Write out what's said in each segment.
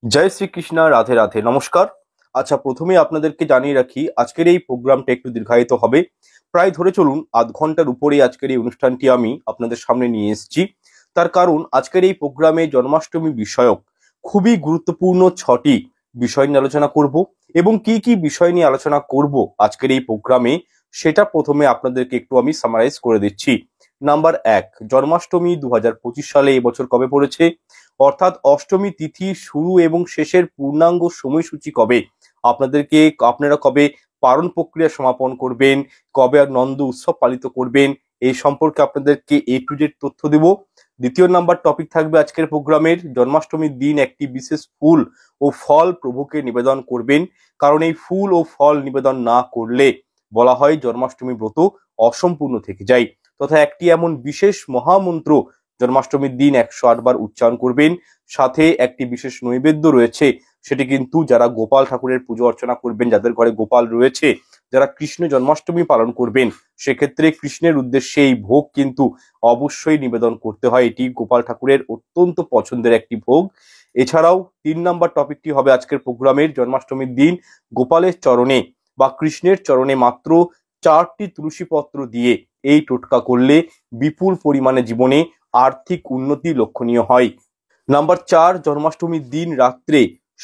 জয় শ্রীকৃষ্ণ, রাধে রাধে, নমস্কার। আচ্ছা, প্রথমে আপনাদেরকে জানিয়ে রাখি আজকের এই প্রোগ্রামটা একটু দীর্ঘায়িত হবে। প্রায় ধরে চলুন আধ ঘন্টার উপরে আজকের এই অনুষ্ঠানটি আমি আপনাদের সামনে নিয়ে এসেছি। তার কারণ আজকের এই প্রোগ্রামে জন্মাষ্টমী বিষয়ক খুবই গুরুত্বপূর্ণ 6টি বিষয় নিয়ে আলোচনা করব, এবং কি কি বিষয় নিয়ে আলোচনা করব আজকের এই প্রোগ্রামে সেটা প্রথমে আপনাদেরকে একটু আমি সামারাইজ করে দিচ্ছি। নাম্বার 1, জন্মাষ্টমী 2025 সালে এবছর কবে পড়েছে, অর্থাৎ অষ্টমী তিথি শুরু এবং শেষের পূর্ণাঙ্গ সময়সূচি কবে, আপনারা কবে পারণ প্রক্রিয়া সমাপন করবেন, কবে আর নন্দ উৎসব পালিত করবেন, এই সম্পর্কে আপনাদেরকে A to Z তথ্য দেব। দ্বিতীয় নাম্বার টপিক থাকবে আজকের প্রোগ্রামের, জন্মাষ্টমীর দিন একটি বিশেষ ফুল ও ফল প্রভুকে নিবেদন করবেন, কারণ এই ফুল ও ফল নিবেদন না করলে বলা হয় জন্মাষ্টমী ব্রত অসম্পূর্ণ থেকে যায়, তথা একটি এমন বিশেষ মহামন্ত্র জন্মাষ্টমীর দিন 108 বার উচ্চারণ করবেন। সাথে একটি বিশেষ নৈবেদ্য রয়েছে, সেটি কিন্তু যারা গোপাল ঠাকুরের পুজো অর্চনা করবেন, যাদের ঘরে গোপাল রয়েছে, যারা কৃষ্ণ জন্মাষ্টমী পালন করবেন, সেক্ষেত্রে কৃষ্ণের উদ্দেশ্যে এই ভোগ কিন্তু অবশ্যই নিবেদন করতে হয়। এটি গোপাল ঠাকুরের অত্যন্ত পছন্দের একটি ভোগ। এছাড়াও 3 নাম্বার টপিকটি হবে আজকের প্রোগ্রামের, জন্মাষ্টমীর দিন গোপালের চরণে বা কৃষ্ণের চরণে মাত্র 4টি তুলসী পত্র দিয়ে এই টোটকা করলে বিপুল পরিমাণে জীবনে আর্থিক উন্নতি লক্ষণীয় হয়। নাম্বার 4, জন্মাষ্টমীর দিন রাত্রে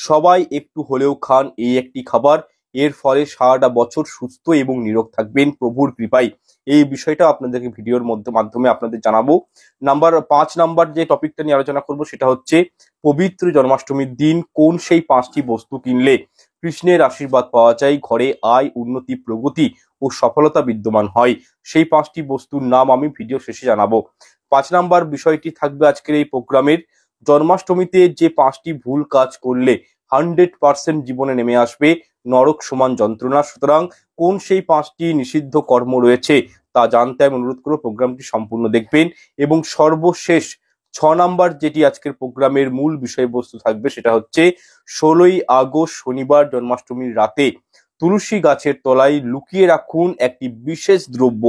সবাই একটু হলেও খান এই একটি খাবার, এর ফলে সারাটা বছর সুস্থ এবং নিরোগ থাকবেন প্রভুর কৃপায়। এই বিষয়টা আপনাদেরকে ভিডিওর মাধ্যমে আপনাদের জানাবো। নাম্বার 5 নাম্বার যে টপিকটা নিয়ে আলোচনা করব সেটা হচ্ছে, পবিত্র জন্মাষ্টমীর দিন কোন সেই 5টি বস্তু কিনলে কৃষ্ণের আশীর্বাদ পাওয়া যায়, ঘরে আয়, উন্নতি, প্রগতি ও সফলতা বিদ্যমান হয়, সেই 5টি বস্তুর নাম আমি ভিডিও শেষে জানাবো। 5 নাম্বার বিষয়টি থাকবে আজকের এই প্রোগ্রামের, জন্মাষ্টমীতে যে 5টি ভুল কাজ করলে 100% জীবনে নেমে আসবে নরক সমান যন্ত্রণা, সুতরাং কোন সেই 5টি নিষিদ্ধ কর্ম রয়েছে তা জানতে আমি অনুরোধ করব প্রোগ্রামটি সম্পূর্ণ দেখবেন। এবং সর্বশেষ 6 নাম্বার যেটি আজকের প্রোগ্রামের মূল বিষয়বস্তু থাকবে সেটা হচ্ছে, 16ই আগস্ট শনিবার জন্মাষ্টমীর রাতে তুলসী গাছের তলায় লুকিয়ে রাখুন একটি বিশেষ দ্রব্য।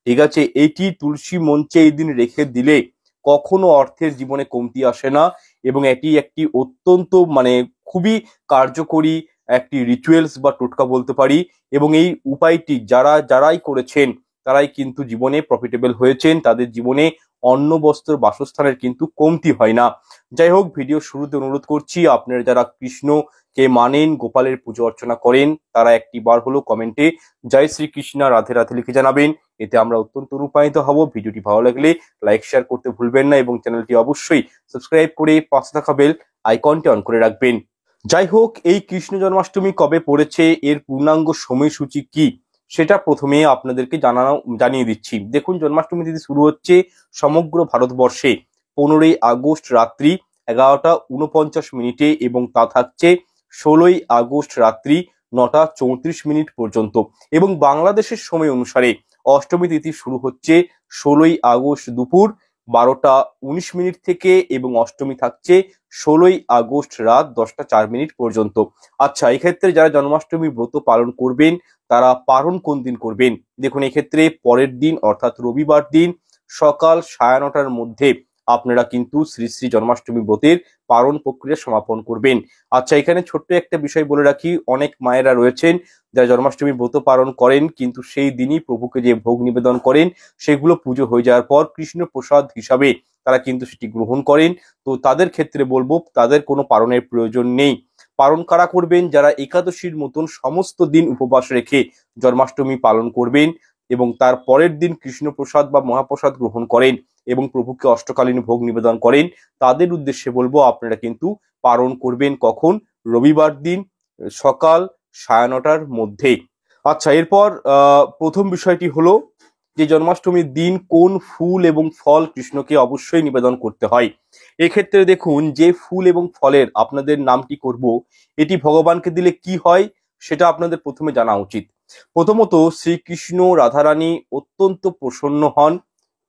ঠিক আছে, এটি তুলসী মঞ্চে এই দিন রেখে দিলে কখনো অর্থের জীবনে কমতি আসে না, এবং এটি একটি অত্যন্ত খুবই কার্যকরী একটি রিচুয়ালস বা টোটকা বলতে পারি। এবং এই উপায়টি যারাই করেছেন তারাই কিন্তু জীবনে প্রফিটেবল হয়েছেন, তাদের জীবনে অন্ন বস্ত্র বাসস্থানের কিন্তু কমতি হয় না। যাই হোক, ভিডিও শুরুতে অনুরোধ করছি, আপনারা যারা কৃষ্ণকে মানেন, গোপালের পুজো অর্চনা করেন, তারা একটি বার হলো কমেন্টে জয় শ্রীকৃষ্ণ, রাধে রাধে লিখে জানাবেন, এতে আমরা অত্যন্ত রূপায়িত হব। ভিডিওটি ভালো লাগলে লাইক শেয়ার করতে ভুলবেন না, এবং চ্যানেলটি অবশ্যই সাবস্ক্রাইব করে পাশে থাকা বেল আইকনটি অন করে রাখবেন। যাই হোক, এই কৃষ্ণ জন্মাষ্টমী কবে পড়েছে, এর পূর্ণাঙ্গ সময়সূচি কি, সেটা প্রথমে আপনাদেরকে জানিয়ে দিচ্ছি। দেখুন, জন্মাষ্টমী তিথি শুরু হচ্ছে সমগ্র ভারতবর্ষে 15ই আগস্ট রাত্রি 11টা 49 মিনিটে, এবং তা থাকছে 16ই আগস্ট রাত্রি 9টা 34 মিনিট পর্যন্ত। এবং বাংলাদেশের সময় অনুসারে অষ্টমী তিথি শুরু হচ্ছে 16ই আগস্ট দুপুর 12টা 19 মিনিট থেকে, এবং অষ্টমী থাকছে 16ই আগস্ট রাত 10টা 4 মিনিট পর্যন্ত। আচ্ছা, এক্ষেত্রে যারা জন্মাষ্টমী ব্রত পালন করবেন তারা পালন কোন দিন করবেন, দেখুন এক্ষেত্রে পরের দিন অর্থাৎ রবিবার দিন সকাল 9:30টার মধ্যে আপনারা কিন্তু শ্রী শ্রী জন্মাষ্টমী ব্রতের পালন প্রক্রিয়া সমাপন করবেন। আচ্ছা, এখানে ছোট্ট একটা বিষয় বলে রাখি, অনেক মায়েরা রয়েছেন যারা জন্মাষ্টমী ব্রত পালন করেন, কিন্তু সেই দিনই প্রভুকে যে ভোগ নিবেদন করেন সেগুলো পুজো হয়ে যাওয়ার পর কৃষ্ণ প্রসাদ হিসাবে তারা কিন্তু সেটি গ্রহণ করেন। তো তাদের ক্ষেত্রে বলবো তাদের কোনো পালনের প্রয়োজন নেই। পালন কারা করবেন, যারা একাদশীর মতন সমস্ত দিন উপবাস রেখে জন্মাষ্টমী পালন করবেন এবং তার পরের দিন কৃষ্ণ প্রসাদ বা মহাপ্রসাদ গ্রহণ করেন এবং প্রভুকে অষ্টকালীন ভোগ নিবেদন করেন, তাদের উদ্দেশ্যে বলবো আপনারা কিন্তু পালন করবেন কখন, রবিবার দিন সকাল 9:30টার মধ্যে। আচ্ছা, এরপর প্রথম বিষয়টি হলো যে জন্মাষ্টমীর দিন কোন ফুল এবং ফল কৃষ্ণকে অবশ্যই নিবেদন করতে হয়। এক্ষেত্রে দেখুন, যে ফুল এবং ফলের আপনাদের নামটি করব, এটি ভগবানকে দিলে কি হয় সেটা আপনাদের প্রথমে জানা উচিত। প্রথমত, শ্রীকৃষ্ণ রাধারানী অত্যন্ত প্রসন্ন হন,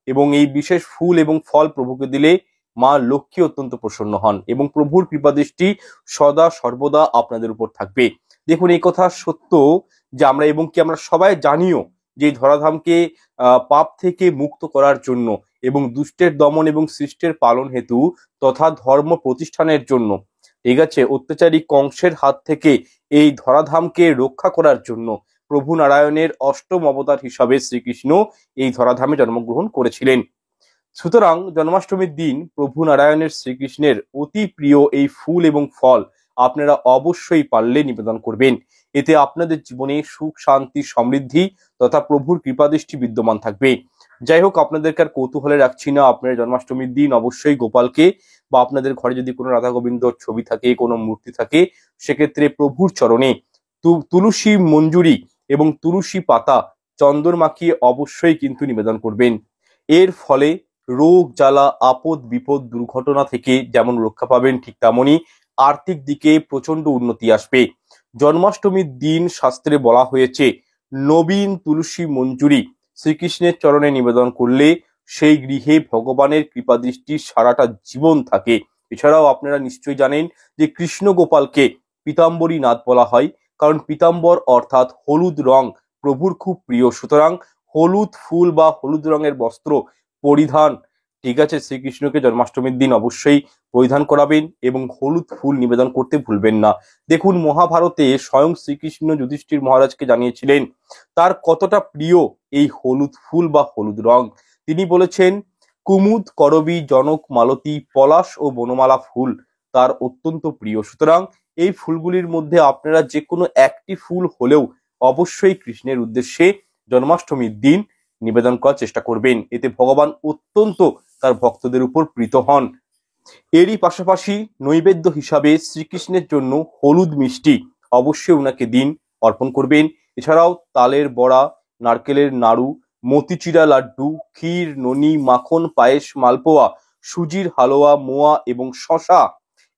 এবং এই বিশেষ ফুল এবং ফল প্রভুকে দিলে মা লক্ষ্মী অত্যন্ত প্রসন্ন হন, এবং প্রভুর কৃপাদৃষ্টি সদা সর্বদা আপনাদের উপর থাকবে। দেখুন, এই কথা সত্য যে আমরা সবাই জানিও যে ধরাধামকে পাপ থেকে মুক্ত করার জন্য এবং দুষ্টের দমন এবং সৃষ্টের পালন হেতু তথা ধর্ম প্রতিষ্ঠানের জন্য, ঠিক আছে, অত্যাচারী কংসের হাত থেকে এই ধরাধামকে রক্ষা করার জন্য প্রভু নারায়ণের অষ্টম অবতার হিসাবে শ্রীকৃষ্ণ এই ধরাধামে জন্মগ্রহণ করেছিলেন। সুতরাং জন্মাষ্টমীর দিন প্রভু নারায়ণের শ্রীকৃষ্ণের অতি প্রিয় এই ফুল এবং ফল আপনারা অবশ্যই পারলে নিবেদন করবেন। এতে আপনাদের জীবনে সুখ, শান্তি, সমৃদ্ধি তথা প্রভুর কৃপাদৃষ্টি বিদ্যমান থাকবে। যাই হোক, আপনাদেরকে আর কৌতূহলে রাখছি না। আপনারা জন্মাষ্টমীর দিন অবশ্যই গোপালকে বা আপনাদের ঘরে যদি কোনো রাধা গোবিন্দর ছবি থাকে, কোনো মূর্তি থাকে, সেক্ষেত্রে প্রভুর চরণে তুলসী মঞ্জুরি এবং তুলসী পাতা চন্দন মাখিয়ে অবশ্যই কিন্তু নিবেদন করবেন। এর ফলে রোগ জ্বালা, আপদ বিপদ, দুর্ঘটনা থেকে যেমন রক্ষা পাবেন, ঠিক তেমনি আর্থিক দিকে প্রচন্ড উন্নতি আসবে। জন্মাষ্টমীর দিন শাস্ত্রে বলা হয়েছে নবীন তুলসী মঞ্জুরি শ্রীকৃষ্ণের চরণে নিবেদন করলে সেই গৃহে ভগবানের কৃপাদৃষ্টি সারাটা জীবন থাকে। এছাড়াও আপনারা নিশ্চয়ই জানেন যে কৃষ্ণ গোপালকে পীতাম্বরী নাথ বলা হয়, কারণ পীতাম্বর অর্থাৎ হলুদ রং প্রভুর খুব প্রিয়। সুতরাং হলুদ ফুল বা হলুদ রঙের বস্ত্র পরিধান, ঠিক আছে, শ্রীকৃষ্ণকে জন্মাষ্টমীর দিন অবশ্যই পরিধান করাবেন এবং হলুদ ফুল নিবেদন করতে ভুলবেন না। দেখুন, মহাভারতে স্বয়ং শ্রীকৃষ্ণ যুধিষ্ঠির মহারাজকে জানিয়েছিলেন তার কতটা প্রিয় এই হলুদ ফুল বা হলুদ রং। তিনি বলেছেন, কুমুদ, করবী, জনক, মালতী, পলাশ ও বনমালা ফুল তার অত্যন্ত প্রিয়। সুতরাং এই ফুলগুলির মধ্যে আপনারা যে কোনো একটি ফুল হলেও অবশ্যই কৃষ্ণের উদ্দেশ্যে জন্মাষ্টমীর দিন নিবেদন করার চেষ্টা করবেন। এতে ভগবান অত্যন্ত তার ভক্তদের উপর প্রীত হন। এরই পাশাপাশি নৈবেদ্য হিসাবে শ্রীকৃষ্ণের জন্য হলুদ মিষ্টি অবশ্যই উনাকে দিন, অর্পণ করবেন। এছাড়াও তালের বড়া, নারকেলের নাড়ু, মতিচিরা লাড্ডু, ক্ষীর, ননি, মাখন, পায়েস, মালপোয়া, সুজির হালুয়া, মোয়া এবং শশা,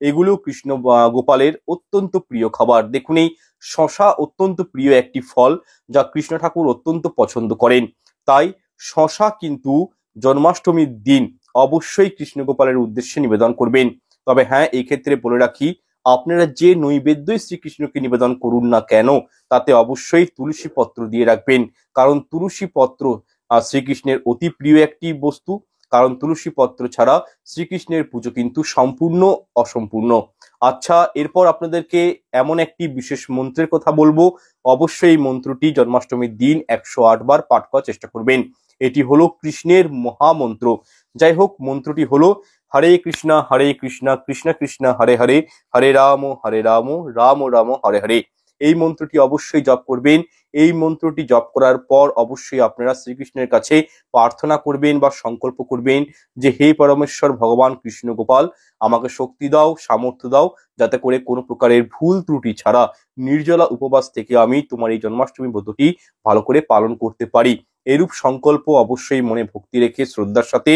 এগুলো কৃষ্ণ গোপালের অত্যন্ত প্রিয় খাবার। দেখুন, এই শশা অত্যন্ত প্রিয় একটি ফল যা কৃষ্ণ ঠাকুর অত্যন্ত পছন্দ করেন। তাই শশা কিন্তু জন্মাষ্টমীর দিন অবশ্যই কৃষ্ণ গোপালের উদ্দেশ্যে নিবেদন করবেন। তবে হ্যাঁ, এই ক্ষেত্রে বলে রাখি, আপনারা যে নৈবেদ্যই শ্রীকৃষ্ণকে নিবেদন করুন না কেন, তাতে অবশ্যই তুলসী পত্র দিয়ে রাখবেন, কারণ তুলসী পত্র শ্রীকৃষ্ণের অতি প্রিয় একটি বস্তু। কারণ তুলসী পত্র ছাড়া শ্রীকৃষ্ণের পুজো কিন্তু সম্পূর্ণ অসম্পূর্ণ। আচ্ছা, এরপর আপনাদেরকে এমন একটি বিশেষ মন্ত্রের কথা বলবো। অবশ্যই এই মন্ত্রটি জন্মাষ্টমীর দিন 108 বার পাঠ করার চেষ্টা করবেন। এটি হলো কৃষ্ণের মহামন্ত্র। যাই হোক, মন্ত্রটি হলো হরে কৃষ্ণ কৃষ্ণ কৃষ্ণ হরে হরে, হরে রাম রাম রাম হরে হরে। এই মন্ত্রটি অবশ্যই জপ করবেন। এই মন্ত্রটি জপ করার পর অবশ্যই আপনারা শ্রীকৃষ্ণের কাছে প্রার্থনা করবেন বা সংকল্প করবেন যে হে পরমেশ্বর ভগবান কৃষ্ণ গোপাল, আমাকে শক্তি দাও, সামর্থ্য দাও, যাতে করে কোনো প্রকারের ভুল ত্রুটি ছাড়া নির্জলা উপবাস থেকে আমি তোমার এই জন্মাষ্টমী ব্রতটি ভালো করে পালন করতে পারি। এরূপ সংকল্প অবশ্যই মনে ভক্তি রেখে শ্রদ্ধার সাথে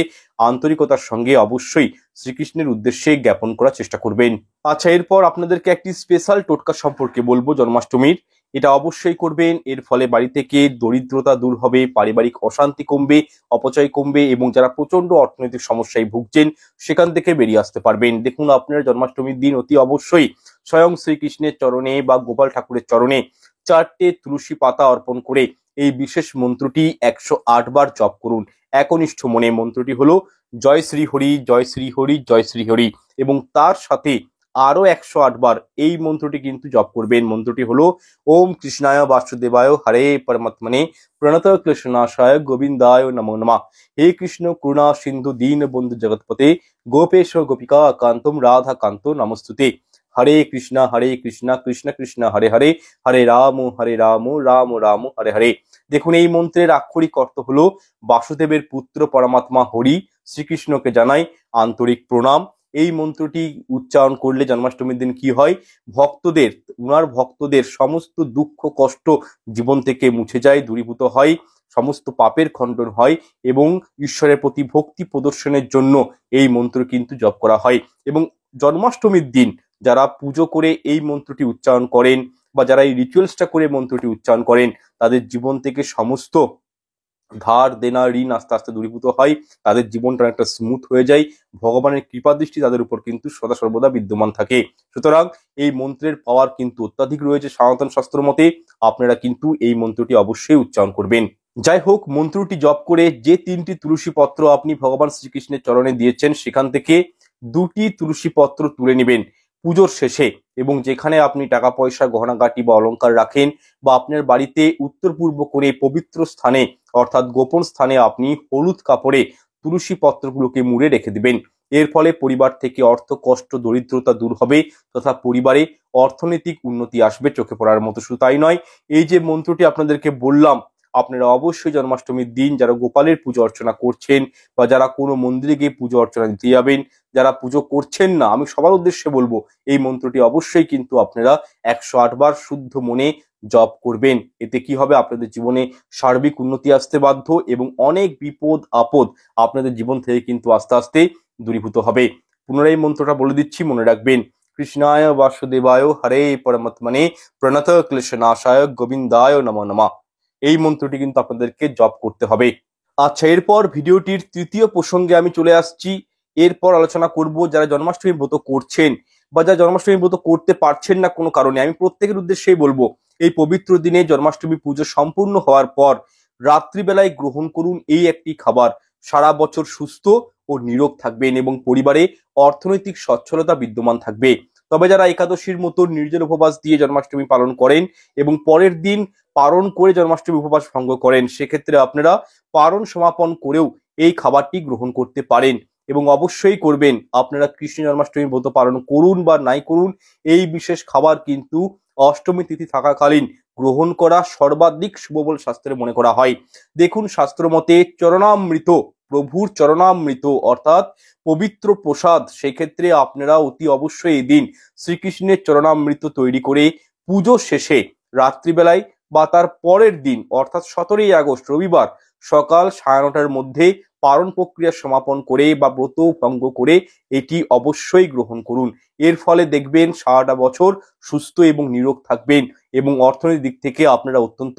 আন্তরিকতার সঙ্গে অবশ্যই শ্রীকৃষ্ণের উদ্দেশ্যে জ্ঞাপন করার চেষ্টা করবেন। আচ্ছা, এরপর আপনাদেরকে একটি স্পেশাল টোটকা সম্পর্কে বলবো জন্মাষ্টমীর। এটা অবশ্যই করবেন। এর ফলে বাড়ি থেকে দরিদ্রতা দূর হবে, পারিবারিক অশান্তি কমবে, অপচয় কমবে এবং যারা প্রচন্ড অর্থনৈতিক সমস্যায় ভুগছেন সেখান থেকে বেরিয়ে আসতে পারবেন। দেখুন, আপনার জন্মাষ্টমীর দিন অতি অবশ্যই স্বয়ং শ্রীকৃষ্ণের চরণে বা গোপাল ঠাকুরের চরণে 4টে তুলসী পাতা অর্পণ করে এই বিশেষ মন্ত্রটি 108 বার জপ করুন একনিষ্ঠ মনে। মন্ত্রটি হলো জয় শ্রী হরি, জয় শ্রী হরি, জয় শ্রী হরি, এবং তার সাথে আরো 108 বার এই মন্ত্রটি কিন্তু জপ করবেন। মন্ত্রটি হলো ওম কৃষ্ণায় বাসুদেবায় হরে পরমাত্মনে প্রণত ক্লেশনাশায় গোবিন্দায় নমো নমঃ। হে কৃষ্ণ করুণা সিন্ধু দীন বন্ধু জগৎপতে গোপেশ গোপিকা কান্তম রাধা কান্ত নমস্তুতে। হরে কৃষ্ণ কৃষ্ণ কৃষ্ণ হরে হরে, হরে রাম রাম রাম হরে হরে। দেখুন, এই মন্ত্রের আক্ষরিক অর্থ হলো বাসুদেবের পুত্র পরমাত্মা হরি শ্রীকৃষ্ণকে জানাই আন্তরিক প্রণাম। এই মন্ত্রটি উচ্চারণ করলে জন্মাষ্টমীর দিন কি হয়, উনার ভক্তদের সমস্ত দুঃখ কষ্ট জীবন থেকে মুছে যায়, দূরীভূত হয়, সমস্ত পাপের খণ্ডন হয় এবং ঈশ্বরের প্রতি ভক্তি প্রদর্শনের জন্য এই মন্ত্র কিন্তু জপ করা হয়। এবং জন্মাষ্টমীর দিন যারা পুজো করে এই মন্ত্রটি উচ্চারণ করেন বা যারা এই রিচুয়ালসটা করে মন্ত্রটি উচ্চারণ করেন, তাদের জীবন থেকে সমস্ত ধার দেনা ঋণ আস্তে আস্তে দূরীভূত হয়, তাদের জীবনটা অনেকটা স্মুথ হয়ে যায়, ভগবানের কৃপা দৃষ্টি তাদের উপর কিন্তু সদা সর্বদা বিদ্যমান থাকে। সুতরাং এই মন্ত্রের পাওয়ার কিন্তু অত্যাধিক রয়েছে সনাতন শাস্ত্র মতে। আপনারা কিন্তু এই মন্ত্রটি অবশ্যই উচ্চারণ করবেন। যাই হোক, মন্ত্রটি জপ করে যে 3টি তুলসী পত্র আপনি ভগবান শ্রীকৃষ্ণের চরণে দিয়েছেন সেখান থেকে 2টি তুলসী পত্র তুলে নেবেন। পুজোর শেষে, এবং যেখানে আপনি টাকা পয়সা গহনাগাটি বা অলংকার রাখেন, বা আপনার বাড়িতে উত্তর পূর্ব কোণে পবিত্র স্থানে অর্থাৎ গোপন স্থানে আপনি হলুদ কাপড়ে তুলসী পত্রগুলোকে মুড়ে রেখে দিবেন। এর ফলে পরিবার থেকে অর্থ কষ্ট দরিদ্রতা দূর হবে তথা পরিবারে অর্থনৈতিক উন্নতি আসবে চোখে পড়ার মতো। শুধু তাই নয়, এই যে মন্ত্রটি আপনাদেরকে বললাম, আপনারা অবশ্যই জন্মাষ্টমীর দিন যারা গোপালের পুজো অর্চনা করছেন বা যারা কোনো মন্দিরে গিয়ে পুজো অর্চনা দিতে যাবেন, যারা পুজো করছেন না, আমি সবার উদ্দেশ্যে বলবো এই মন্ত্রটি অবশ্যই কিন্তু আপনারা 108 বার শুদ্ধ মনে জপ করবেন। এতে কি হবে, আপনাদের জীবনে সার্বিক উন্নতি আসতে বাধ্য এবং অনেক বিপদ আপদ আপনাদের জীবন থেকে কিন্তু আস্তে আস্তে দূরীভূত হবে। পুনরায় মন্ত্রটা বলে দিচ্ছি, মনে রাখবেন। কৃষ্ণায় বাসুদেবায় হরে পরমাত্মনে প্রণত ক্লেশনাশায় গোবিন্দায় নমো নমঃ। এই মন্ত্রটি কিন্তু আপনাদেরকে জপ করতে হবে। আচ্ছা, এরপর ভিডিওটির তৃতীয় প্রসঙ্গে আমি চলে আসছি। এরপর আলোচনা করব যারা জন্মাষ্টমী ব্রত করছেন বা যারা জন্মাষ্টমী ব্রত করতে পারছেন না কোনো কারণে, আমি প্রত্যেকের উদ্দেশ্যেই বলবো এই পবিত্র দিনে জন্মাষ্টমী পুজো সম্পূর্ণ হওয়ার পর রাত্রিবেলায় গ্রহণ করুন এই একটি খাবার। সারা বছর সুস্থ ও নিরোগ থাকবেন এবং পরিবারে অর্থনৈতিক সচ্ছলতা বিদ্যমান থাকবে। তবে যারা একাদশীর মতো নির্জল উপবাস দিয়ে জন্মাষ্টমী পালন করেন এবং পরের দিন পালন করে জন্মাষ্টমী উপবাস ভঙ্গ করেন, সেক্ষেত্রে আপনারা পালন সমাপন করেও এই খাবারটি গ্রহণ করতে পারেন এবং অবশ্যই করবেন। আপনারা কৃষ্ণ জন্মাষ্টমী ব্রত পালন করুন বা নাই করুন, এই বিশেষ খাবার কিন্তু অষ্টমী তিথি থাকাকালীন গ্রহণ করা সর্বাধিক শুভ বলে শাস্ত্রে মনে করা হয়। দেখুন, শাস্ত্র মতে চরণামৃত, প্রভুর চরণামৃত অর্থাৎ পবিত্র প্রসাদ, সেক্ষেত্রে আপনারা অতি অবশ্যই এই দিন শ্রীকৃষ্ণের চরণামৃত তৈরি করে পুজো শেষে রাত্রিবেলায় বা তার পরের দিন অর্থাৎ 17ই আগস্ট রবিবার সকাল 9:30টার মধ্যে পালন প্রক্রিয়া সমাপন করে বা ব্রত ভঙ্গ করে এটি অবশ্যই গ্রহণ করুন। এর ফলে দেখবেন সারাটা বছর সুস্থ এবং নিরোগ থাকবেন এবং অর্থনৈতিক দিক থেকে আপনারা অত্যন্ত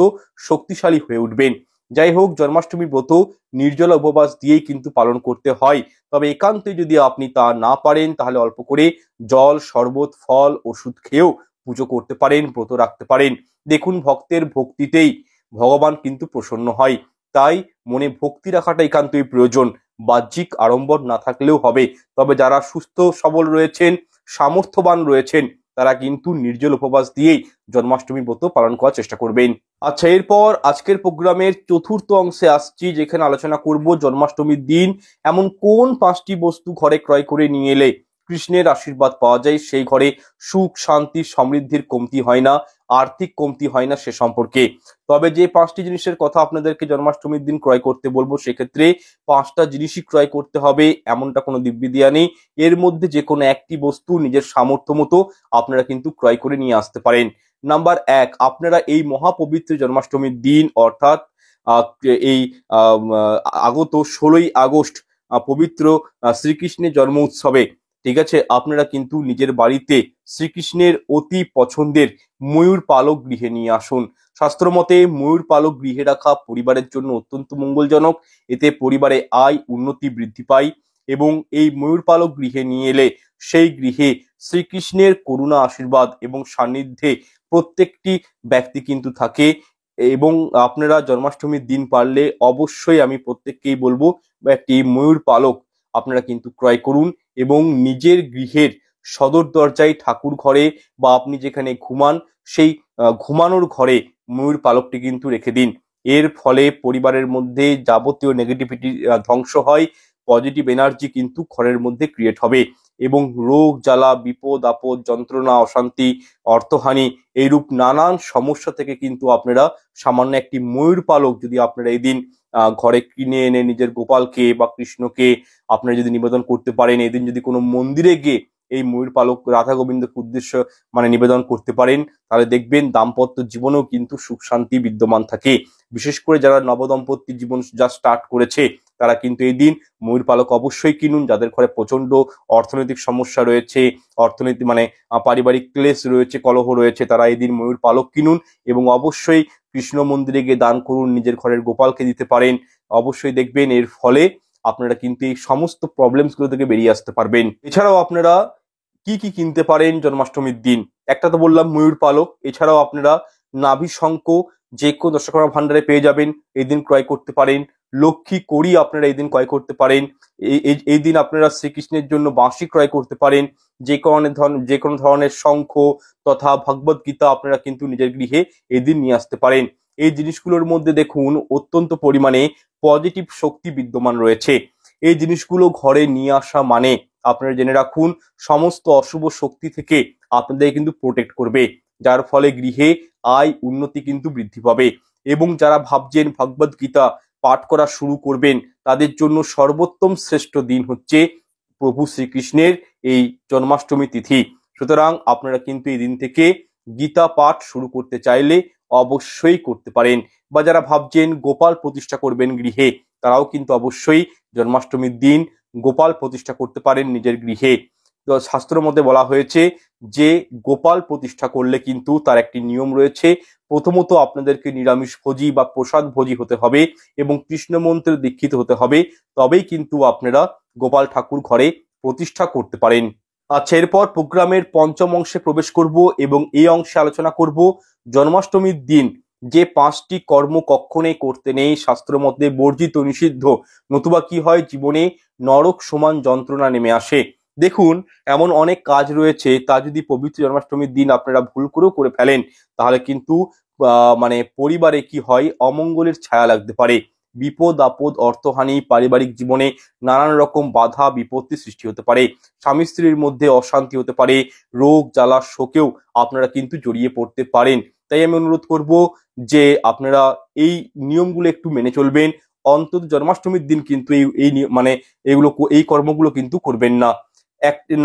শক্তিশালী হয়ে উঠবেন। যাই হোক, জন্মাষ্টমী ব্রত নির্জলা উপবাস দিয়েই কিন্তু পালন করতে হয়। তবে একান্তে যদি আপনি তা না পারেন, তাহলে অল্প করে জল, শরবত, ফল, ওষুধ খেয়েও পুজো করতে পারেন, ব্রত রাখতে পারেন। দেখুন, ভক্তের ভক্তিতেই ভগবান কিন্তু প্রসন্ন হয়। তাই মনে ভক্তি রাখাটা একান্তই প্রয়োজন। বাহ্যিক আড়ম্বর না থাকলেও হবে। তবে যারা সুস্থ সবল রয়েছেন, সামর্থ্যবান রয়েছেন, তারা কিন্তু নির্জল উপবাস দিয়েই জন্মাষ্টমী ব্রত পালন করার চেষ্টা করবেন। আচ্ছা, এরপর আজকের প্রোগ্রামের চতুর্থ অংশে আসছি, যেখানে আলোচনা করব জন্মাষ্টমীর দিন এমন কোন 5টি বস্তু ঘরে ক্রয় করে নিয়ে এলে কৃষ্ণের আশীর্বাদ পাওয়া যায়, সেই ঘরে সুখ, শান্তি, সমৃদ্ধির কমতি হয় না, আর্থিক কমতি হয় না সে সম্পর্কে। তবে যে 5টি জিনিসের কথা আপনাদেরকে জন্মাষ্টমীর দিন ক্রয় করতে বলবো, সেক্ষেত্রে 5টা জিনিসই ক্রয় করতে হবে এমনটা কোনো দিব্যিদিয়া নেই। এর মধ্যে যে কোনো একটি বস্তু নিজের সামর্থ্য মতো আপনারা কিন্তু ক্রয় করে নিয়ে আসতে পারেন। নাম্বার 1, আপনারা এই মহাপবিত্র জন্মাষ্টমীর দিন অর্থাৎ এই আগত 16ই আগস্ট পবিত্র শ্রীকৃষ্ণের জন্ম উৎসবে, ঠিক আছে, আপনারা কিন্তু নিজের বাড়িতে শ্রীকৃষ্ণের অতি পছন্দের ময়ূর পালক গৃহে নিয়ে আসুন। শাস্ত্র মতে ময়ূর পালক গৃহে রাখা পরিবারের জন্য অত্যন্ত মঙ্গলজনক। এতে পরিবারে আয় উন্নতি বৃদ্ধি পায় এবং এই ময়ূর পালক গৃহে নিয়ে এলে সেই গৃহে শ্রীকৃষ্ণের করুণা, আশীর্বাদ এবং সান্নিধ্যে প্রত্যেকটি ব্যক্তি কিন্তু থাকে। এবং আপনারা জন্মাষ্টমীর দিন পারলে অবশ্যই আমি প্রত্যেককেই বলবো একটি ময়ূর পালক আপনারা কিন্তু ক্রয় করুন এবং নিজের গৃহের সদর দরজায় ঠাকুর ঘরে বা আপনি যেখানে ঘুমান সেই ঘুমানোর ঘরে ময়ূর পালকটি কিন্তু রেখে দিন। এর ফলে পরিবারের মধ্যে যাবতীয় নেগেটিভিটি ধ্বংস হয়, পজিটিভ এনার্জি কিন্তু ঘরের মধ্যে ক্রিয়েট হবে এবং রোগ জ্বালা, বিপদ আপদ, যন্ত্রণা, অশান্তি, অর্থহানি এইরূপ নানান সমস্যা থেকে কিন্তু আপনারা সামান্য একটি ময়ূর পালক যদি আপনারা এই দিন ঘরে কিনে এনে নিজের গোপালকে বা কৃষ্ণকে আপনারা যদি নিবেদন করতে পারেন, এদিন যদি কোনো মন্দিরে গিয়ে এই ময়ূর পালক রাধা গোবিন্দকে উদ্দেশ্য নিবেদন করতে পারেন, তাহলে দেখবেন দাম্পত্য জীবনেও কিন্তু সুখ শান্তি বিদ্যমান থাকে। বিশেষ করে যারা নবদম্পতি জীবন যা স্টার্ট করেছে, তারা কিন্তু এই দিন ময়ূর পালক অবশ্যই কিনুন। যাদের ঘরে প্রচন্ড অর্থনৈতিক সমস্যা রয়েছে, অর্থনীতি পারিবারিক ক্লেশ রয়েছে, কলহ রয়েছে, তারা এই দিন ময়ূর পালক কিনুন এবং অবশ্যই কৃষ্ণ মন্দিরে গিয়ে দান করুন, নিজের ঘরের গোপালকে দিতে পারেন। অবশ্যই দেখবেন এর ফলে আপনারা কিন্তু এই সমস্ত প্রবলেমস গুলো থেকে বেরিয়ে আসতে পারবেন। এছাড়াও আপনারা কি কি কিনতে পারেন জন্মাষ্টমীর দিন, একটা তো বললাম ময়ূর পালক, এছাড়াও আপনারা নাভি শঙ্খ যে কোনো দশকর্মা ভান্ডারে পেয়ে যাবেন, এই দিন ক্রয় করতে পারেন। লক্ষ্মী কড়ি আপনারা এই দিন ক্রয় করতে পারেন। এই দিন আপনারা শ্রীকৃষ্ণের জন্য বাঁশি ক্রয় করতে পারেন। যে কোনো ধরনের শঙ্খ তথা ভগবদ গীতা আপনারা কিন্তু নিজের গৃহে এই দিন নিয়ে আসতে পারেন। এই জিনিসগুলোর মধ্যে দেখুন অত্যন্ত পরিমাণে পজিটিভ শক্তি বিদ্যমান রয়েছে। এই জিনিসগুলো ঘরে নিয়ে আসা মানে আপনারা জেনে রাখুন সমস্ত অশুভ শক্তি থেকে আপনাদের কিন্তু প্রোটেক্ট করবে, যার ফলে গৃহে আয় উন্নতি কিন্তু বৃদ্ধি পাবে। এবং যারা ভাবছেন ভগবদ গীতা পাঠ করা শুরু করবেন তাদের জন্য সর্বোত্তম শ্রেষ্ঠ দিন হচ্ছে প্রভু শ্রীকৃষ্ণের এই জন্মাষ্টমী তিথি। সুতরাং আপনারা কিন্তু এই দিন থেকে গীতা পাঠ শুরু করতে চাইলে অবশ্যই করতে পারেন। বা যারা ভাবছেন গোপাল প্রতিষ্ঠা করবেন গৃহে তারাও কিন্তু অবশ্যই জন্মাষ্টমীর দিন গোপাল প্রতিষ্ঠা করতে পারেন নিজের গৃহে। তো শাস্ত্রের মধ্যে বলা হয়েছে যে গোপাল প্রতিষ্ঠা করলে কিন্তু তার একটি নিয়ম রয়েছে। প্রথমত আপনাদেরকে নিরামিষ ভোজী বা প্রসাদ ভোজী হতে হবে এবং কৃষ্ণ মন্ত্রে দীক্ষিত হতে হবে, তবেই কিন্তু আপনারা গোপাল ঠাকুর ঘরে প্রতিষ্ঠা করতে পারেন। আচ্ছা, এরপর প্রোগ্রামের পঞ্চম অংশে প্রবেশ করব এবং এই অংশে আলোচনা করব জন্মাষ্টমীর দিন যে 5টি কর্ম কখনোই করতে নেই, শাস্ত্র মধ্যে বর্জিত নিষিদ্ধ, নতুবা কি হয় জীবনে নরক সমান যন্ত্রণা নেমে আসে। দেখুন এমন অনেক কাজ রয়েছে তা যদি পবিত্র জন্মাষ্টমীর দিন আপনারা ভুল করেও করে ফেলেন তাহলে কিন্তু মানে পরিবারে কি হয় অমঙ্গলের ছায়া লাগতে পারে। বিপদ আপদ, অর্থহানি, পারিবারিক জীবনে নানান রকম বাধা বিপত্তি সৃষ্টি হতে পারে, স্বামী স্ত্রীর মধ্যে অশান্তি হতে পারে, রোগ জ্বালা শোকেও আপনারা কিন্তু জড়িয়ে পড়তে পারেন। তাই আমি অনুরোধ করব যে আপনারা এই নিয়মগুলো একটু মেনে চলবেন। অন্তত জন্মাষ্টমীর দিন কিন্তু এই কর্মগুলো কিন্তু করবেন না।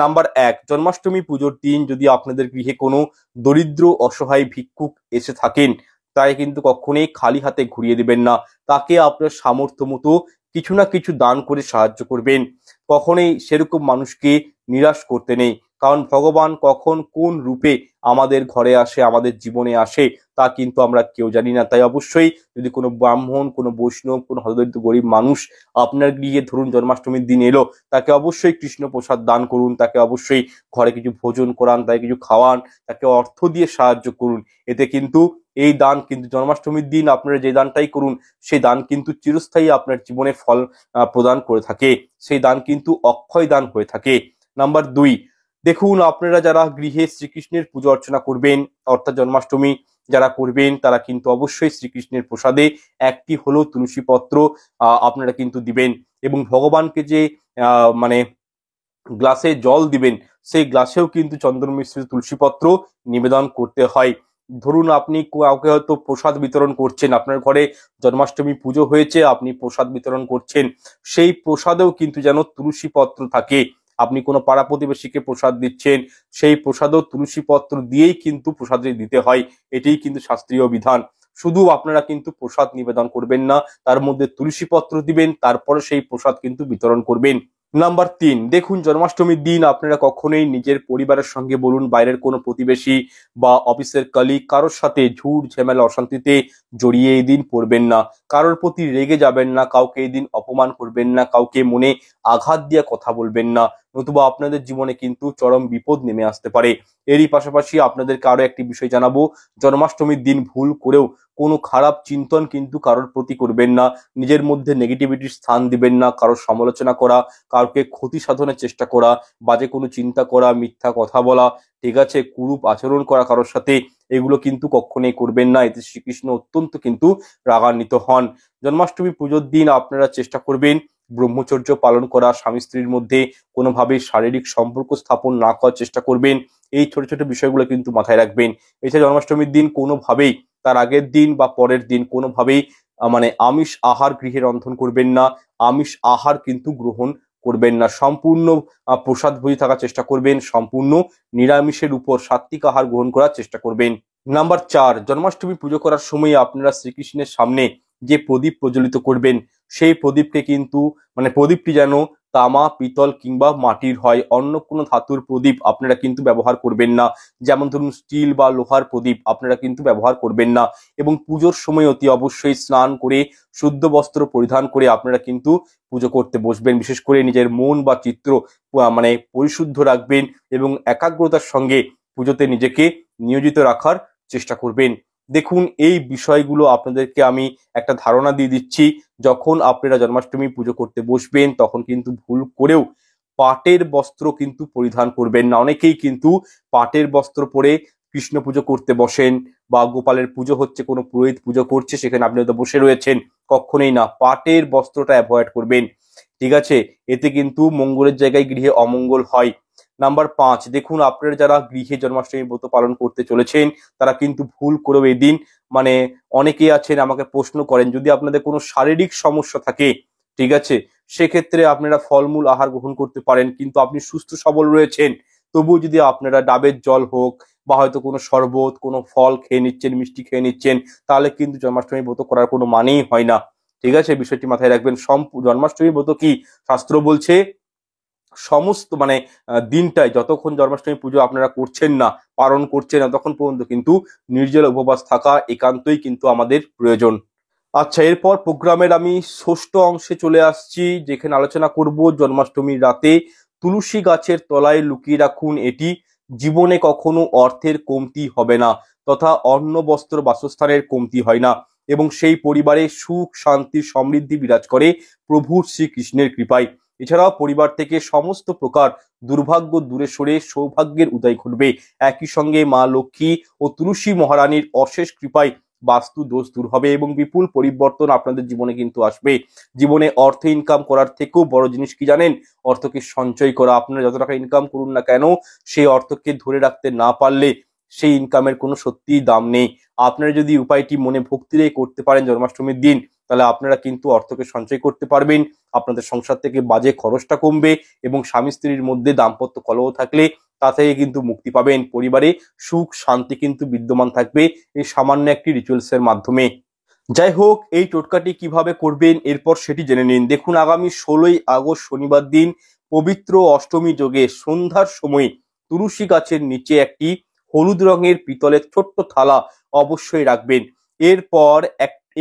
নাম্বার 1, জন্মাষ্টমী পুজোর দিন যদি আপনাদের গৃহে কোনো দরিদ্র অসহায় ভিক্ষুক এসে থাকেন তাই কিন্তু কখনোই খালি হাতে ঘুরিয়ে দিবেন না। তাকে আপনার সামর্থ্য মতো কিছু না কিছু দান করে সাহায্য করবেন। কখনোই সেরকম মানুষকে নিরাশ করতে নেই, কারণ ভগবান কখন কোন রূপে আমাদের ঘরে আসে, আমাদের জীবনে আসে তা কিন্তু আমরা কেউ জানি না। তাই অবশ্যই যদি কোনো ব্রাহ্মণ, কোনো বৈষ্ণব, কোনো হতদরিদ্র গরিব মানুষ আপনার গৃহে ধরুন জন্মাষ্টমীর দিন এলো, তাকে অবশ্যই কৃষ্ণ প্রসাদ দান করুন, তাকে অবশ্যই ঘরে কিছু ভোজন করান, তাকে কিছু খাওয়ান, তাকে অর্থ দিয়ে সাহায্য করুন। এতে কিন্তু এই দান কিন্তু জন্মাষ্টমীর দিন আপনারা যে দানটাই করুন সেই দান কিন্তু চিরস্থায়ী আপনার জীবনে ফল প্রদান করে থাকে। সেই দান কিন্তু অক্ষয় দান হয়ে থাকে। নাম্বার 2, দেখুন আপনারা যারা গৃহে শ্রীকৃষ্ণের পুজো অর্চনা করবেন অর্থাৎ জন্মাষ্টমী যারা করবেন তারা কিন্তু অবশ্যই শ্রীকৃষ্ণের প্রসাদে একটি হলো তুলসী পত্র আপনারা কিন্তু দিবেন। এবং ভগবানকে যে মানে গ্লাসে জল দিবেন সেই গ্লাসেও কিন্তু চন্দন মিশ্রিত তুলসী পত্র নিবেদন করতে হয়। ধরুন আপনি কাউকে হয়তো প্রসাদ বিতরণ করছেন, আপনার ঘরে জন্মাষ্টমী পুজো হয়েছে, আপনি প্রসাদ বিতরণ করছেন, সেই প্রসাদেও কিন্তু যেন তুলসী পত্র থাকে। আপনি কোনো পাড়া প্রতিবেশীকে প্রসাদ দিচ্ছেন, সেই প্রসাদও তুলসী পত্র দিয়েই কিন্তু প্রসাদে দিতে হয়। এটাই কিন্তু শাস্ত্রীয় বিধান। শুধু আপনারা কিন্তু প্রসাদ নিবেদন করবেন না, তার মধ্যে তুলসী পত্র দিবেন, তারপরে সেই প্রসাদ কিন্তু বিতরণ করবেন। নাম্বার 3, দেখুন জন্মাষ্টমীর দিন আপনারা কখনোই নিজের পরিবারের সঙ্গে বলুন বাইরের কোনো প্রতিবেশী বা অফিসের কলিগ কারোর সাথে ঝুট ঝামেলা অশান্তিতে জড়িয়ে এই দিন পড়বেন না। কারোর প্রতি রেগে যাবেন না, কাউকে এই দিন অপমান করবেন না, কাউকে মনে আঘাত দিয়ে কথা বলবেন না, নতুবা আপনাদের জীবনে কিন্তু চরম বিপদ নেমে আসতে পারে। এরই পাশাপাশি আপনাদেরকে আরো একটি বিষয় জানাবো, জন্মাষ্টমীর দিন ভুল করেও কোনো খারাপ চিন্তন কিন্তু কারোর প্রতি করবেন না, নিজের মধ্যে নেগেটিভিটির স্থান দিবেন না, কারোর সমালোচনা করা, কাউকে ক্ষতি সাধনের চেষ্টা করা, বাজে কোনো চিন্তা করা, মিথ্যা কথা বলা, ঠিক আছে, কুরূপ আচরণ করা কারোর সাথে, এগুলো কিন্তু কখনোই করবেন না। এতে শ্রীকৃষ্ণ অত্যন্ত কিন্তু রাগান্বিত হন। জন্মাষ্টমী পুজোর দিন আপনারা চেষ্টা করবেন ব্রহ্মচর্য পালন করা, স্বামী স্ত্রীর মধ্যে কোনোভাবে শারীরিক সম্পর্ক স্থাপন না করার চেষ্টা করবেন। এই ছোট ছোট বিষয়গুলো কিন্তু মাথায় রাখবেন। এছাড়া জন্মাষ্টমীর দিন কোনোভাবেই তার আগের দিন বা পরের দিন কোনোভাবেই আমিষ আহার গৃহে রন্ধন করবেন না, আমিষ আহার কিন্তু গ্রহণ করবেন না। সম্পূর্ণ প্রসাদ ভোজী থাকার চেষ্টা করবেন, সম্পূর্ণ নিরামিষের উপর সাত্বিক আহার গ্রহণ করার চেষ্টা করবেন। নাম্বার 4, জন্মাষ্টমী পুজো করার সময় আপনারা শ্রীকৃষ্ণের সামনে যে প্রদীপ প্রজ্বলিত করবেন সেই প্রদীপকে কিন্তু প্রদীপটি যেন তামা, পিতল কিংবা মাটির হয়, অন্য কোনো ধাতুর প্রদীপ আপনারা কিন্তু ব্যবহার করবেন না। যেমন ধরুন স্টিল বা লোহার প্রদীপ আপনারা কিন্তু ব্যবহার করবেন না। এবং পুজোর সময় অতি অবশ্যই স্নান করে শুদ্ধ বস্ত্র পরিধান করে আপনারা কিন্তু পুজো করতে বসবেন। বিশেষ করে নিজের মন বা চিত্র পরিশুদ্ধ রাখবেন এবং একাগ্রতার সঙ্গে পুজোতে নিজেকে নিয়োজিত রাখার চেষ্টা করবেন। দেখুন, এই বিষয়গুলো আপনাদেরকে আমি একটা ধারণা দিয়ে দিচ্ছি। যখন আপনারা জন্মাষ্টমী পুজো করতে বসবেন তখন কিন্তু ভুল করেও পাটের বস্ত্র কিন্তু পরিধান করবেন না। অনেকেই কিন্তু পাটের বস্ত্র পরে কৃষ্ণ পুজো করতে বসেন, বা গোপালের পুজো হচ্ছে, কোনো পুরোহিত পুজো করছে, সেখানে আপনি হয়তো বসে রয়েছেন। কখনোই না, পাটের বস্ত্রটা অ্যাভয়েড করবেন, ঠিক আছে? এতে কিন্তু মঙ্গলের জায়গায় গৃহে অমঙ্গল হয়। নাম্বার 5, দেখুন, আপনারা যারা গৃহে জন্মাষ্টমী ব্রত পালন করতে চলেছেন তারা কিন্তু ভুল করেও এদিন, মানে অনেকেই আছেন আমাকে প্রশ্ন করেন, যদি আপনাদের কোনো শারীরিক সমস্যা থাকে, ঠিক আছে, সেক্ষেত্রে আপনারা ফলমূল আহার গ্রহণ করতে পারেন। কিন্তু আপনি সুস্থ সবল রয়েছেন, তবুও যদি আপনারা ডাবের জল হোক বা হয়তো কোনো শরবত, কোনো ফল খেয়ে নিচ্ছেন, মিষ্টি খেয়ে নিচ্ছেন, তাহলে কিন্তু জন্মাষ্টমী ব্রত করার কোনো মানেই হয় না, ঠিক আছে? বিষয়টি মাথায় রাখবেন। জন্মাষ্টমী ব্রত কি, শাস্ত্র বলছে সমস্ত দিনটাই, যতক্ষণ জন্মাষ্টমী পুজো আপনারা করছেন না, পালন করছেন না, তখন পর্যন্ত কিন্তু নির্জল উপবাস থাকা একান্তই কিন্তু আমাদের প্রয়োজন। আচ্ছা, এরপর প্রোগ্রামের আমি ষষ্ঠ অংশে চলে আসছি, যেখানে আলোচনা করব জন্মাষ্টমীর রাতে তুলসী গাছের তলায় লুকিয়ে রাখুন এটি, জীবনে কখনো অর্থের কমতি হবে না, তথা অন্ন বস্ত্র বাসস্থানের কমতি হয় না, এবং সেই পরিবারে সুখ শান্তি সমৃদ্ধি বিরাজ করে প্রভু শ্রীকৃষ্ণের কৃপায়। এছাড়াও পরিবার থেকে সমস্ত প্রকার দুর্ভাগ্য দূরে সরে সৌভাগ্যের উদয় ঘটবে। একই সঙ্গে মা লক্ষ্মী ও তুলসী মহারানীর অশেষ কৃপায় বাস্তু দোষ দূর হবে এবং বিপুল পরিবর্তন আপনাদের জীবনে কিন্তু আসবে। জীবনে অর্থ ইনকাম করার থেকেও বড় জিনিস কি জানেন? অর্থকে সঞ্চয় করা। আপনারা যত টাকা ইনকাম করুন না কেন, সেই অর্থকে ধরে রাখতে না পারলে সেই ইনকামের কোনো সত্যিই দাম নেই। আপনারা যদি উপায়টি মনে ভক্তি রেখে করতে পারেন জন্মাষ্টমীর দিন, তাহলে আপনারা কিন্তু অর্থকে সঞ্চয় করতে পারবেন, আপনাদের সংসার থেকে বাজে খরচটা কমবে, এবং স্বামী স্ত্রীর মধ্যে দাম্পত্য কলহ থাকলে তা থেকে কিন্তু মুক্তি পাবেন। পরিবারে সুখ শান্তি কিন্তু বিদ্যমান থাকবে এই সামান্য একটি রিচুয়ালস এর মাধ্যমে। যাই হোক, এই টোটকাটি কিভাবে করবেন এরপর সেটি জেনে নিন। দেখুন, আগামী 16ই আগস্ট শনিবার দিন পবিত্র অষ্টমী যোগে সন্ধ্যার সময় তুলসী গাছের নিচে একটি হলুদ রঙের পিতলের ছোট্ট থালা অবশ্যই রাখবেন। এরপর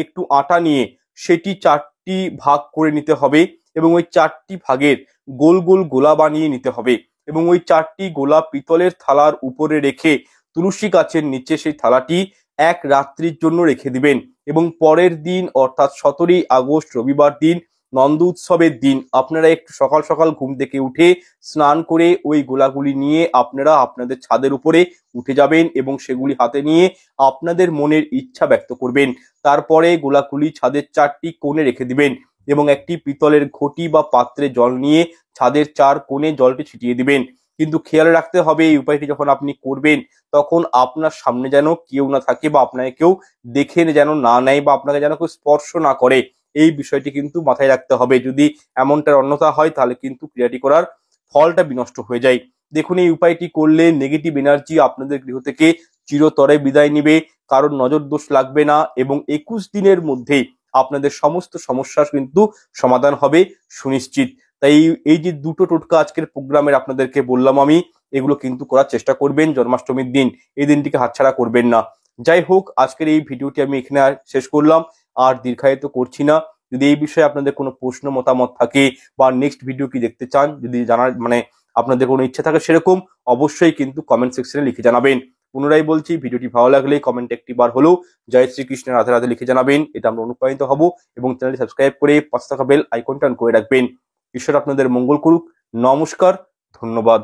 একটু আটা নিয়ে সেটি 4টি ভাগ করে নিতে হবে, এবং ওই 4টি ভাগের গোল গোল গোলা বানিয়ে নিতে হবে, এবং ওই 4টি গোলা পিতলের থালার উপরে রেখে তুলসী গাছের নিচে সেই থালাটি এক রাত্রির জন্য রেখে দিবেন, এবং পরের দিন অর্থাৎ 17ই আগস্ট রবিবার দিন নন্দ উৎসবের দিন আপনারা একটু সকাল সকাল ঘুম থেকে উঠে স্নান করে ওই গোলাগুলি নিয়ে আপনারা আপনাদের ছাদের উপরে উঠে যাবেন, এবং সেগুলি হাতে নিয়ে আপনাদের মনের ইচ্ছা ব্যক্ত করবেন। তারপরে গোলাগুলি ছাদের 4টি কোণে রেখে দিবেন, এবং একটি পিতলের ঘটি বা পাত্রে জল নিয়ে ছাদের 4 কোণে জলটি ছিটিয়ে দিবেন। কিন্তু খেয়াল রাখতে হবে, এই উপায়টি যখন আপনি করবেন তখন আপনার সামনে যেন কেউ না থাকে, বা আপনাকে কেউ দেখে যেন না নেয়, বা আপনাকে যেন কেউ স্পর্শ না করে, এই বিষয়টি কিন্তু মাথায় রাখতে হবে। যদি এমনটার অন্যথা হয় তাহলে কিন্তু ক্রিয়াটি করার ফলটা বিনষ্ট হয়ে যায়। দেখুন, এই উপায়টি করলে নেগেটিভ এনার্জি আপনাদের গৃহ থেকে চিরতরে বিদায় নিবে, কারণ নজর দোষ লাগবে না, এবং 21 দিনের মধ্যেই আপনাদের সমস্ত সমস্যার কিন্তু সমাধান হবে সুনিশ্চিত। তাই এই যে দুটো টোটকা আজকের প্রোগ্রামের আপনাদেরকে বললাম আমি, এগুলো কিন্তু করার চেষ্টা করবেন জন্মাষ্টমীর দিন, এই দিনটিকে হাতছাড়া করবেন না। যাই হোক, আজকের এই ভিডিওটি আমি এখানে শেষ করলাম, আর দীর্ঘায়িত করছি না। যদি এই বিষয়ে আপনাদের কোনো প্রশ্ন মতামত থাকে, বা নেক্সট ভিডিও কি দেখতে চান, যদি জানার আপনাদের কোনো ইচ্ছা থাকে সেরকম, অবশ্যই কিন্তু কমেন্ট সেকশনে লিখে জানাবেন। পুনরায় বলছি, ভিডিওটি ভালো লাগলে কমেন্ট একটি বার হলেও জয় শ্রীকৃষ্ণের রাধে রাধে লিখে জানাবেন, এটা আমরা অনুপ্রাণিত হব, এবং চ্যানেলটি সাবস্ক্রাইব করে পাশে থাকা বেল আইকনটা অন করে রাখবেন। ঈশ্বর আপনাদের মঙ্গল করুক। নমস্কার, ধন্যবাদ।